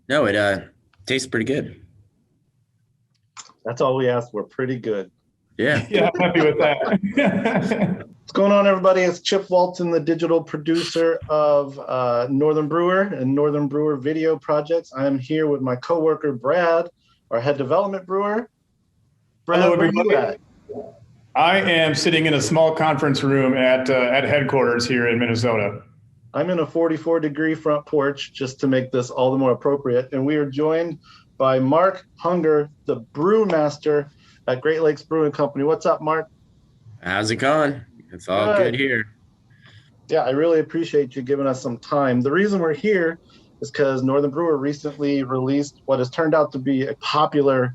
No, it tastes pretty good. That's all we asked. We're pretty good. Yeah. Yeah, I'm happy with that. What's going on, everybody? It's Chip Walton, the digital producer of Northern Brewer and Northern Brewer video projects. I am here with my coworker, Brad, our head development brewer. Hello, Brad, where are you everybody. at? I am sitting in a small conference room at headquarters here in Minnesota. I'm in a 44-degree front porch just to make this all the more appropriate. And we are joined by Mark Hunger, the brewmaster at Great Lakes Brewing Company. What's up, Mark? How's it going? It's all good Good. here. Yeah, I really appreciate you giving us some time. The reason we're here is because Northern Brewer recently released what has turned out to be a popular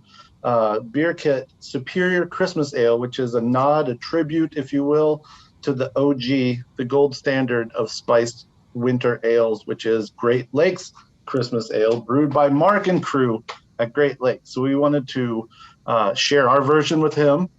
beer kit, Superior Christmas Ale, which is a nod, a tribute, if you will, to the OG, the gold standard of spiced winter ales, which is Great Lakes Christmas Ale, brewed by Mark and crew at Great Lakes. So we wanted to share our version with him,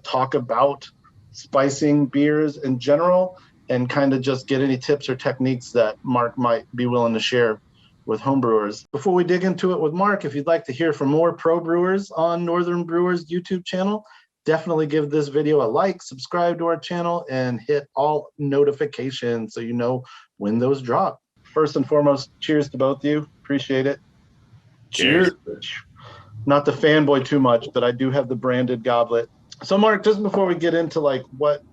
talk about spicing beers in general, and kind of just get any tips or techniques that Mark might be willing to share with homebrewers. Before we dig into it with Mark, if you'd like to hear from more pro brewers on Northern Brewers YouTube channel, definitely give this video a like, subscribe to our channel, and hit all notifications so you know when those drop. First and foremost, cheers to both of you. Appreciate it. Cheers. Not to fanboy too much, but I do have the branded goblet. So Mark, just before we get into like what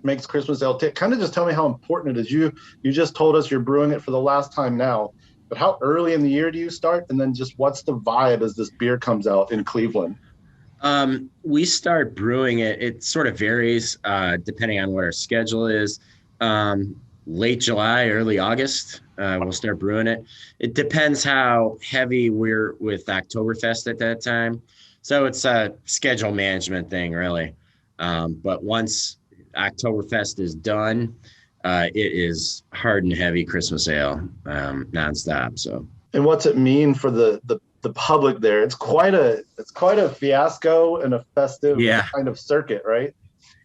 makes Christmas ale tick, kind of just tell me how important it is. You just told us you're brewing it for the last time now, but how early in the year do you start? And then just what's the vibe as this beer comes out in Cleveland? We start brewing it. It sort of varies depending on what our schedule is. Late July, early August, we'll start brewing it. It depends how heavy we're with Oktoberfest at that time. So it's a schedule management thing, really. But once Oktoberfest is done, it is hard and heavy Christmas ale, nonstop. So. And what's it mean for the public there? It's quite a fiasco and a festive kind of circuit, right?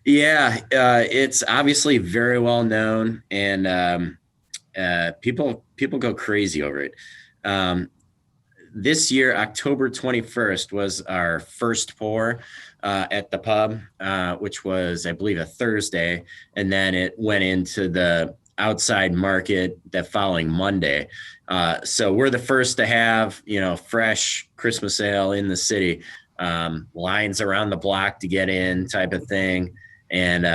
Yeah, it's obviously very well known, and people go crazy over it. This year, October 21st was our first pour at the pub, which was, I believe, a Thursday, and then it went into the outside market that following Monday. So we're the first to have, fresh Christmas ale in the city, lines around the block to get in type of thing. And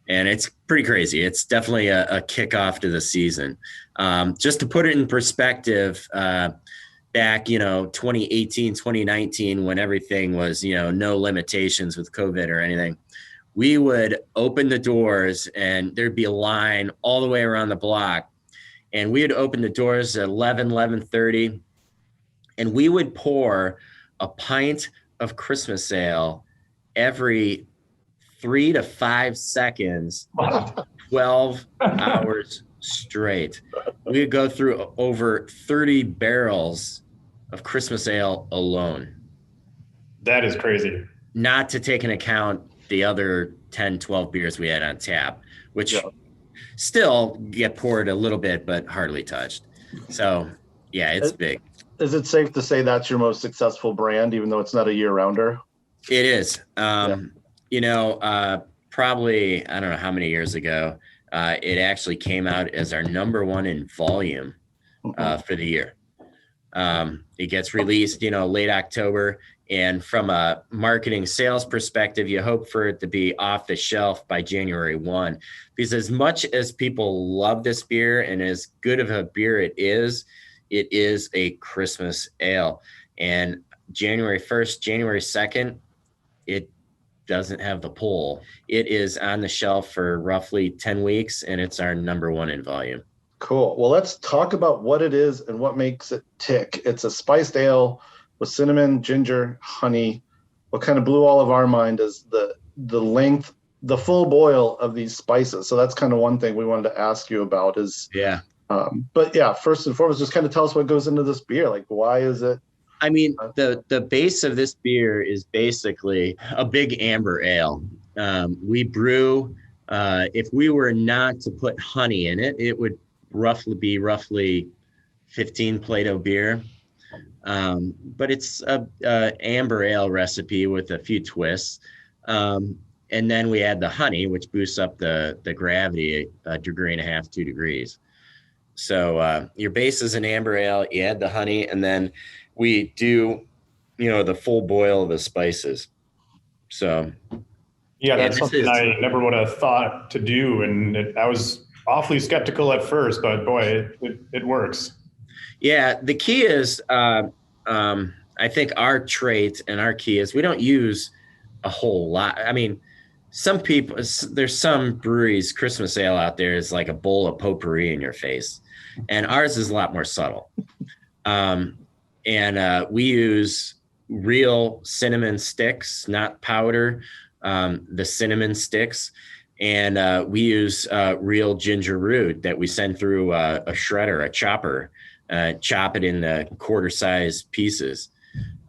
it's pretty crazy. It's definitely a kickoff to the season. Just to put it in perspective, back, 2018, 2019, when everything was, no limitations with COVID or anything, we would open the doors and there'd be a line all the way around the block. And we would open the doors at 11:30, and we would pour a pint of Christmas ale every 3 to 5 seconds, 12 hours straight. We would go through over 30 barrels of Christmas ale alone. That is crazy. Not to take into account the other 10, 12 beers we had on tap, which still get poured a little bit, but hardly touched. So, yeah, it's big. Is it safe to say that's your most successful brand, even though it's not a year-rounder? It is. Probably, I don't know how many years ago, it actually came out as our number one in volume for the year. It gets released, late October. And from a marketing sales perspective, you hope for it to be off the shelf by January 1. Because as much as people love this beer and as good of a beer it is a Christmas ale. And January 1st, January 2nd, it doesn't have the pull. It is on the shelf for roughly 10 weeks, and it's our number one in volume. Cool. Well, let's talk about what it is and what makes it tick. It's a spiced ale with cinnamon, ginger, honey. What kind of blew all of our mind is the length, the full boil of these spices. So that's kind of one thing we wanted to ask you about is, first and foremost, just kind of tell us what goes into this beer. Like, why is it? I mean, the base of this beer is basically a big amber ale. We brew, if we were not to put honey in it, it would roughly 15 Plato beer. But it's a amber ale recipe with a few twists. And then we add the honey, which boosts up the gravity a degree and a half, 2 degrees. So your base is an amber ale, you add the honey, and then we do, the full boil of the spices. So yeah, that's something I never would have thought to do. And I was awfully skeptical at first, but boy, it works. Yeah, the key is, I think our trait and our key is we don't use a whole lot. I mean, some people, there's some breweries, Christmas ale out there is like a bowl of potpourri in your face. And ours is a lot more subtle. We use real cinnamon sticks, not powder, the cinnamon sticks. And we use real ginger root that we send through a shredder, a chopper, chop it into quarter-sized pieces.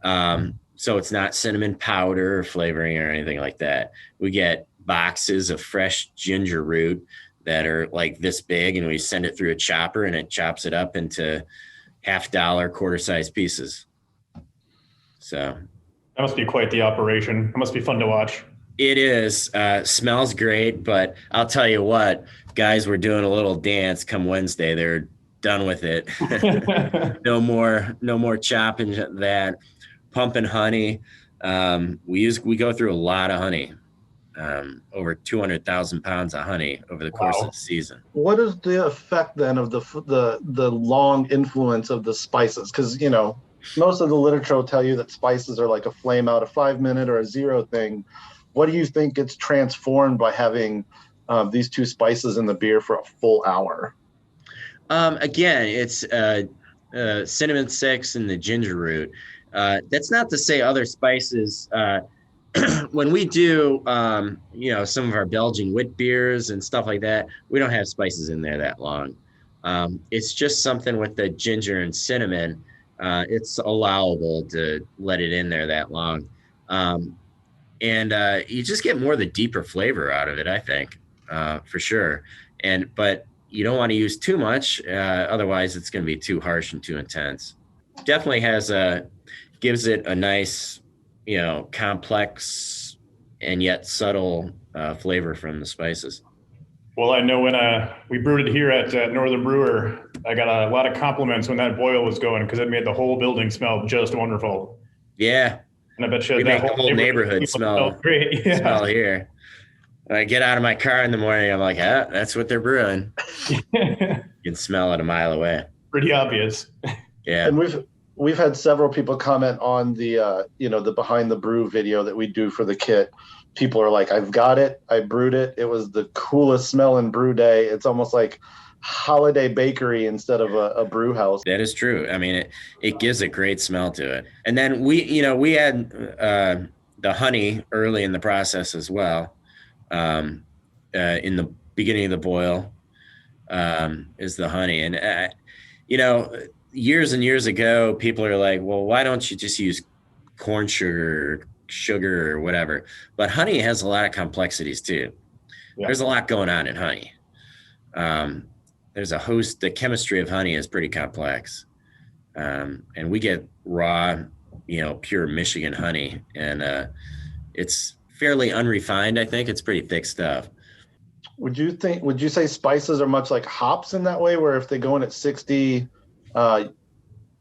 So it's not cinnamon powder or flavoring or anything like that. We get boxes of fresh ginger root that are like this big, and we send it through a chopper, and it chops it up into $50 quarter-sized pieces. So that must be quite the operation. It must be fun to watch. It is. Smells great, but I'll tell you what, guys were doing a little dance come Wednesday. They're done with it. No more chopping that. Pumping honey. We go through a lot of honey. Over 200,000 pounds of honey over the course of the season. What is the effect then of the long influence of the spices? Because most of the literature will tell you that spices are like a flame out, a 5-minute or a 0 thing. What do you think gets transformed by having these two spices in the beer for a full hour? Again, it's cinnamon sticks and the ginger root. That's not to say other spices. When we do, some of our Belgian wit beers and stuff like that, we don't have spices in there that long. It's just something with the ginger and cinnamon. It's allowable to let it in there that long. And you just get more of the deeper flavor out of it, I think, for sure. But you don't want to use too much, otherwise it's going to be too harsh and too intense. Definitely gives it a nice, complex and yet subtle flavor from the spices. Well, I know when we brewed it here at Northern Brewer, I got a lot of compliments when that boil was going because it made the whole building smell just wonderful. Yeah. And I bet you we make the whole neighborhood smell great. Yeah. Smell here. When I get out of my car in the morning, I'm like, that's what they're brewing. You can smell it a mile away. Pretty obvious. Yeah. And we've had several people comment on the the behind the brew video that we do for the kit. People are like, I've got it. I brewed it. It was the coolest smelling brew day. It's almost like holiday bakery instead of a brew house. That is true. I mean, it gives a great smell to it. And then we had the honey early in the process as well. In the beginning of the boil is the honey. And, years and years ago, people are like, well, why don't you just use corn sugar or whatever? But honey has a lot of complexities too. Yeah. There's a lot going on in honey. There's the chemistry of honey is pretty complex. And we get raw, pure Michigan honey, and it's fairly unrefined. I think it's pretty thick stuff. Would you say spices are much like hops in that way, where if they go in at 60,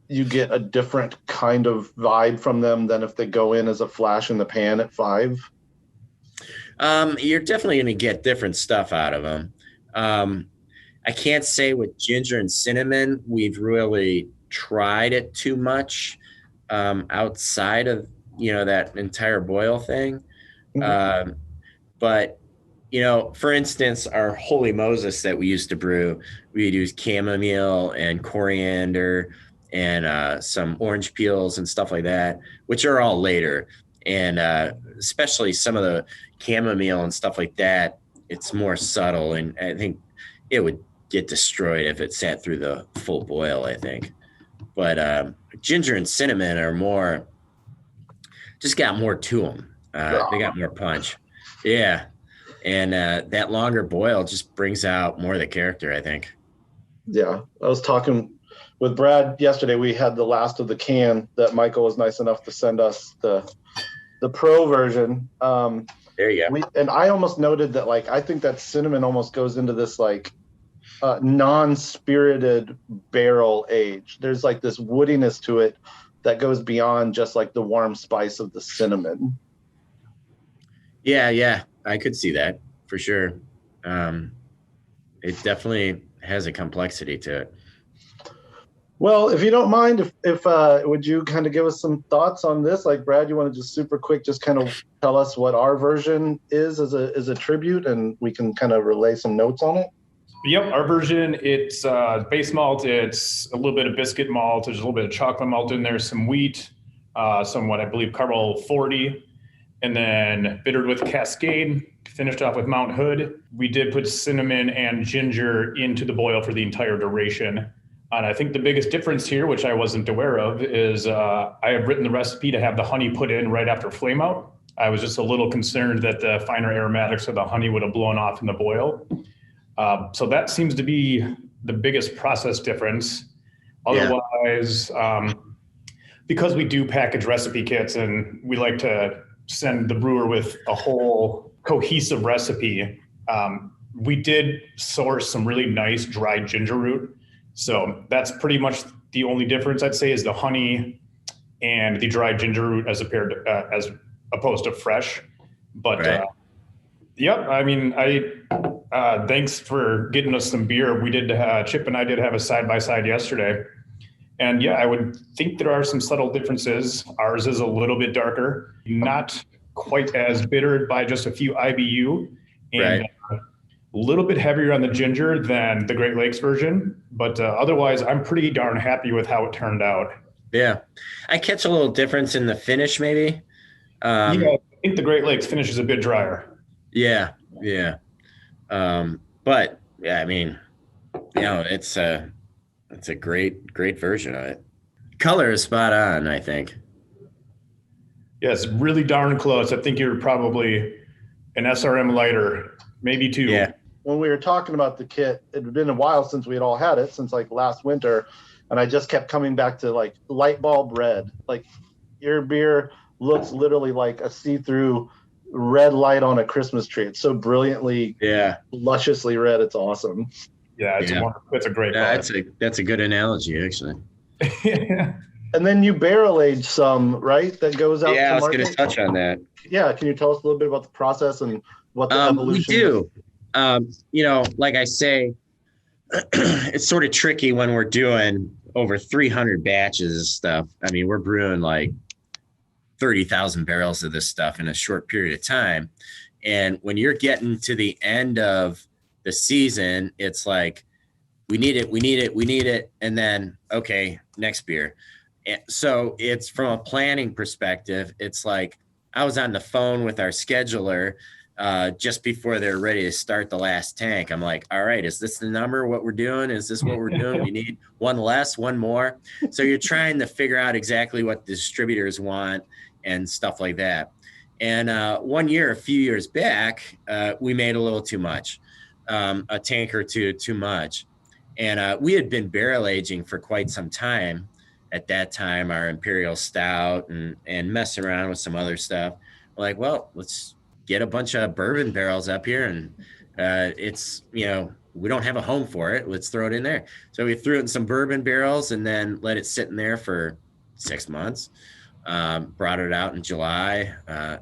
you get a different kind of vibe from them than if they go in as a flash in the pan at 5? You're definitely going to get different stuff out of them. I can't say with ginger and cinnamon, we've really tried it too much outside of, that entire boil thing. Mm-hmm. But, for instance, our Holy Moses that we used to brew, we'd use chamomile and coriander and some orange peels and stuff like that, which are all later. And especially some of the chamomile and stuff like that, it's more subtle. And I think it would get destroyed if it sat through the full boil, I think. But ginger and cinnamon are just got more to them. They got more punch. Yeah. And that longer boil just brings out more of the character, I think. Yeah. I was talking with Brad yesterday, we had the last of the can that Michael was nice enough to send us the pro version. There you go. And I almost noted that, like, I think that cinnamon almost goes into this like non-spirited barrel age. There's like this woodiness to it that goes beyond just like the warm spice of the cinnamon. Yeah, I could see that for sure. It definitely has a complexity to it. Well, if you don't mind, if would you kind of give us some thoughts on this? Like, Brad, you want to just super quick, just kind of tell us what our version is as a tribute, and we can kind of relay some notes on it. Yep, our version, it's base malt, it's a little bit of biscuit malt, there's a little bit of chocolate malt in there, some wheat, somewhat, I believe, Carbol 40, and then bittered with Cascade, finished off with Mount Hood. We did put cinnamon and ginger into the boil for the entire duration. And I think the biggest difference here, which I wasn't aware of, is I have written the recipe to have the honey put in right after flame out. I was just a little concerned that the finer aromatics of the honey would have blown off in the boil. So that seems to be the biggest process difference. Otherwise, because we do package recipe kits and we like to send the brewer with a whole cohesive recipe, we did source some really nice dried ginger root. So that's pretty much the only difference, I'd say, is the honey and the dried ginger root as opposed to fresh. But right. Yep, I mean, thanks for getting us some beer. We did, Chip and I did have a side-by-side yesterday. And yeah, I would think there are some subtle differences. Ours is a little bit darker, not quite as bitter by just a few IBU, and right. A little bit heavier on the ginger than the Great Lakes version. But otherwise, I'm pretty darn happy with how it turned out. Yeah. I catch a little difference in the finish, maybe. Yeah, I think the Great Lakes finish is a bit drier. Yeah. But yeah, I mean, it's a great version of it. Color is spot on, I think. Yeah, it's really darn close. I think you're probably an SRM lighter, maybe two. Yeah. When we were talking about the kit, it had been a while since we had all had it, since like last winter, and I just kept coming back to like light bulb red. Like, your beer looks literally like a see-through red light on a Christmas tree. It's so brilliantly, lusciously red. It's awesome. Yeah, it's a great color. That's a good analogy, actually. And then you barrel age some, right? That goes out. Yeah, to I was market. going to touch on that. Yeah, can you tell us a little bit about the process and what the evolution? We do. Like I say, it's sort of tricky when we're doing over 300 batches of stuff. I mean, we're brewing like 30,000 barrels of this stuff in a short period of time. And when you're getting to the end of the season, it's like, we need it. And then, okay, next beer. And so it's from a planning perspective. It's like, I was on the phone with our scheduler just before they're ready to start the last tank. I'm like, all right, is this the number, what we're doing? Is this what we're doing? We need one less, one more. So you're trying to figure out exactly what the distributors want and stuff like that. And one year, a few years back, we made a little too much, a tank or two too much. And we had been barrel aging for quite some time at that time, our Imperial Stout and messing around with some other stuff. We're like, well, let's get a bunch of bourbon barrels up here. And it's, we don't have a home for it. Let's throw it in there. So we threw it in some bourbon barrels and then let it sit in there for 6 months. Brought it out in July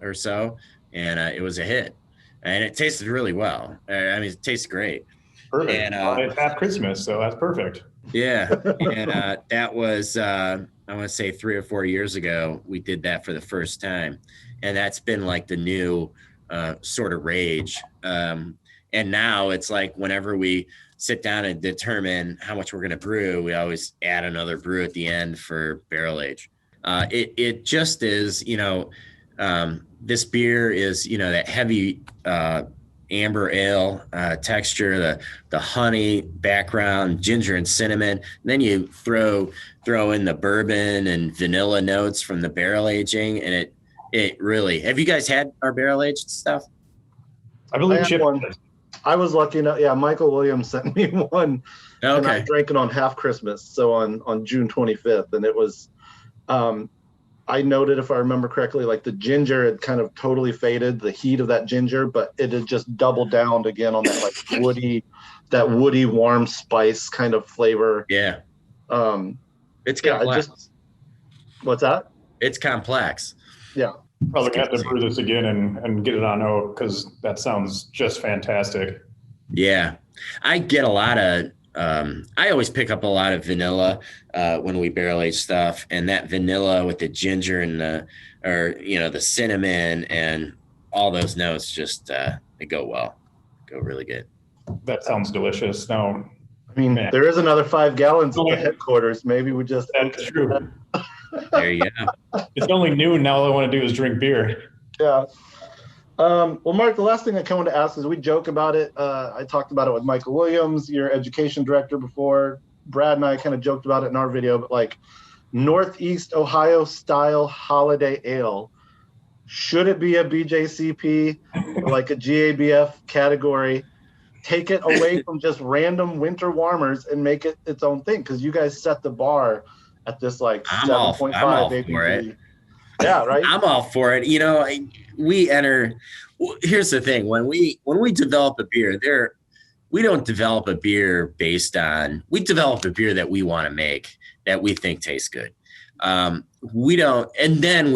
or so, and it was a hit. And it tasted really well. I mean, it tastes great. Perfect. And, it's half Christmas, so that's perfect. Yeah. And that was, I want to say 3 or 4 years ago, we did that for the first time. And that's been like the new sort of rage. And now it's like whenever we sit down and determine how much we're going to brew, we always add another brew at the end for barrel age. It just is, this beer is, that heavy amber ale texture, the honey background, ginger and cinnamon. And then you throw in the bourbon and vanilla notes from the barrel aging, and it really. Have you guys had our barrel aged stuff? I believe Chip. I was lucky enough. Yeah, Michael Williams sent me one, and I Okay. drank it on half Christmas, so on June 25th, and it was. I noted, if I remember correctly, like the ginger had kind of totally faded, the heat of that ginger, but it had just doubled down again on that woody warm spice kind of flavor. Yeah. Um, It's yeah, I complex. just what's that? It's complex. Yeah, Probably gonna have to brew this again and get it on oak because that sounds just fantastic. Yeah. I get a lot of, I always pick up a lot of vanilla when we barrel age stuff, and that vanilla with the ginger and the cinnamon and all those notes just, they go well, go really good. That sounds delicious. No, I mean, man, there is another 5 gallons at the headquarters. Maybe we just that's true. There you go. It's only noon now. All I want to do is drink beer. Yeah. Well, Mark, the last thing I kind of want to ask is we joke about it. I talked about it with Michael Williams, your education director, before. Brad and I kind of joked about it in our video, but like Northeast Ohio style holiday ale, should it be a BJCP or like a GABF category? Take it away from just random winter warmers and make it its own thing, because you guys set the bar at this like 7.5 ABV. Yeah, right. I'm all for it. Here's the thing. When we develop a beer, we don't develop a beer we develop a beer that we want to make, that we think tastes good. We don't, and then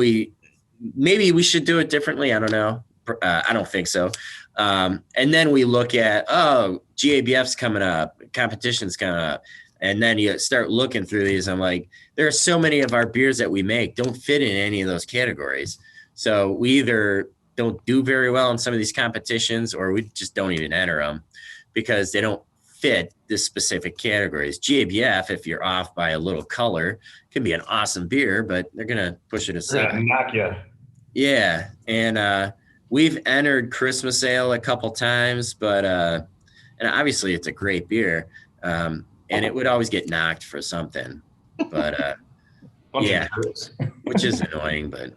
maybe we should do it differently. I don't know. I don't think so. And then we look at, GABF's coming up, competition's coming up. And then you start looking through these. I'm like, there are so many of our beers that we make don't fit in any of those categories. So we either don't do very well in some of these competitions, or we just don't even enter them because they don't fit this specific categories. GABF, if you're off by a little color, can be an awesome beer, but they're going to push it aside. Knock you. Yeah. And we've entered Christmas ale a couple times, but and obviously it's a great beer. And it would always get knocked for something, but yeah, which is annoying, but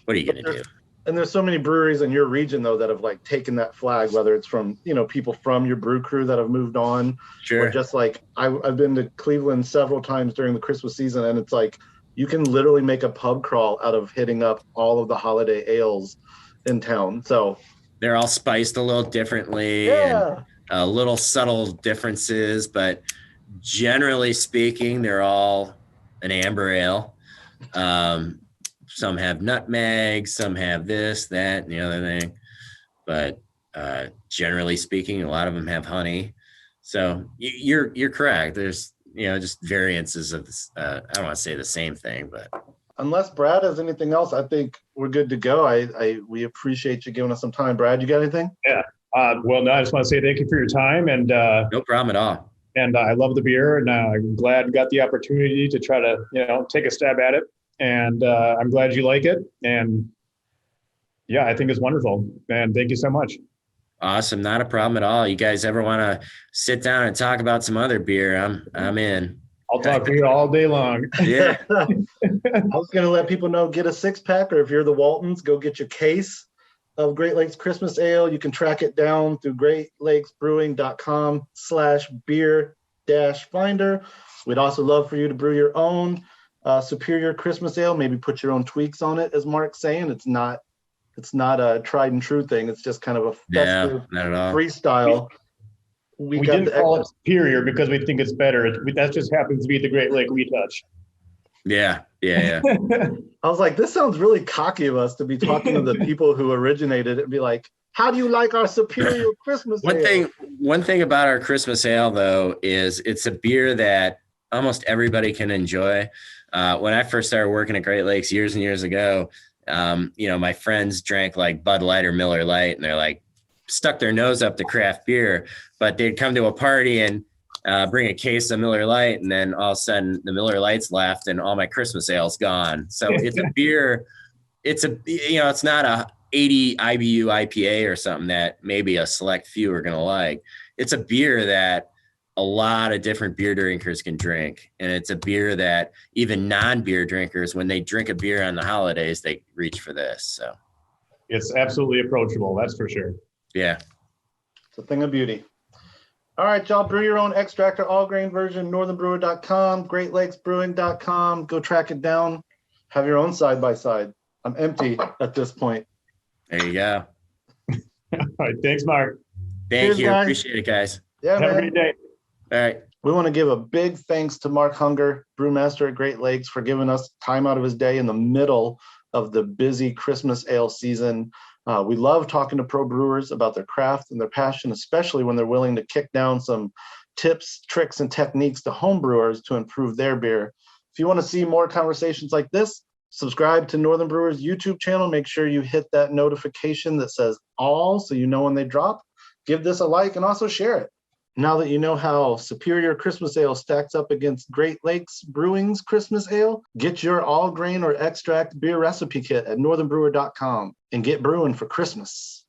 what are you going to do? And there's so many breweries in your region, though, that have like taken that flag, whether it's from, people from your brew crew that have moved on. Sure. Or just like I've been to Cleveland several times during the Christmas season, and it's like you can literally make a pub crawl out of hitting up all of the holiday ales in town. So they're all spiced a little differently, yeah, and little subtle differences, but generally speaking, they're all an amber ale. Some have nutmeg, some have this, that, and the other thing. But generally speaking, a lot of them have honey. So you're correct. There's just variances of this. I don't want to say the same thing, but unless Brad has anything else, I think we're good to go. We appreciate you giving us some time. Brad, you got anything? Yeah. Well, no, I just want to say thank you for your time, and no problem at all. And I love the beer, and I'm glad you got the opportunity to try to, take a stab at it. And I'm glad you like it. And yeah, I think it's wonderful. And thank you so much. Awesome. Not a problem at all. You guys ever want to sit down and talk about some other beer? I'm in. I'll talk to you all day long. Yeah. I was going to let people know, get a 6-pack, or if you're the Waltons, go get your case of Great Lakes Christmas Ale. You can track it down through greatlakesbrewing.com/beer-finder. We'd also love for you to brew your own superior Christmas ale, maybe put your own tweaks on it, as Mark's saying. It's not a tried and true thing. It's just kind of a festive not at all. freestyle. We didn't call it superior because we think it's better. That just happens to be the Great Lake we touch. Yeah. I was like, this sounds really cocky of us to be talking to the people who originated it and be like, how do you like our superior Christmas ale? One thing about our Christmas ale, though, is it's a beer that almost everybody can enjoy. When I first started working at Great Lakes years and years ago, my friends drank like Bud Light or Miller Lite, and they're like stuck their nose up to craft beer, but they'd come to a party and bring a case of Miller Lite, and then all of a sudden the Miller Lights left and all my Christmas ale's gone. So it's a beer. It's not a 80 IBU IPA or something that maybe a select few are going to like. It's a beer that a lot of different beer drinkers can drink. And it's a beer that even non-beer drinkers, when they drink a beer on the holidays, they reach for this. So it's absolutely approachable. That's for sure. Yeah. It's a thing of beauty. All right, y'all, brew your own extractor, all grain version, northernbrewer.com, greatlakesbrewing.com. Go track it down. Have your own side-by-side. I'm empty at this point. There you go. All right. Thanks, Mark. Thank Cheers, you. guys. Appreciate it, guys. Yeah, Have a man. great day. All right. We want to give a big thanks to Mark Hunger, brewmaster at Great Lakes, for giving us time out of his day in the middle of the busy Christmas ale season. We love talking to pro brewers about their craft and their passion, especially when they're willing to kick down some tips, tricks, and techniques to home brewers to improve their beer. If you want to see more conversations like this, subscribe to Northern Brewers YouTube channel. Make sure you hit that notification that says all so you know when they drop. Give this a like and also share it. Now that you know how Superior Christmas Ale stacks up against Great Lakes Brewing's Christmas Ale, get your all grain or extract beer recipe kit at northernbrewer.com and get brewing for Christmas.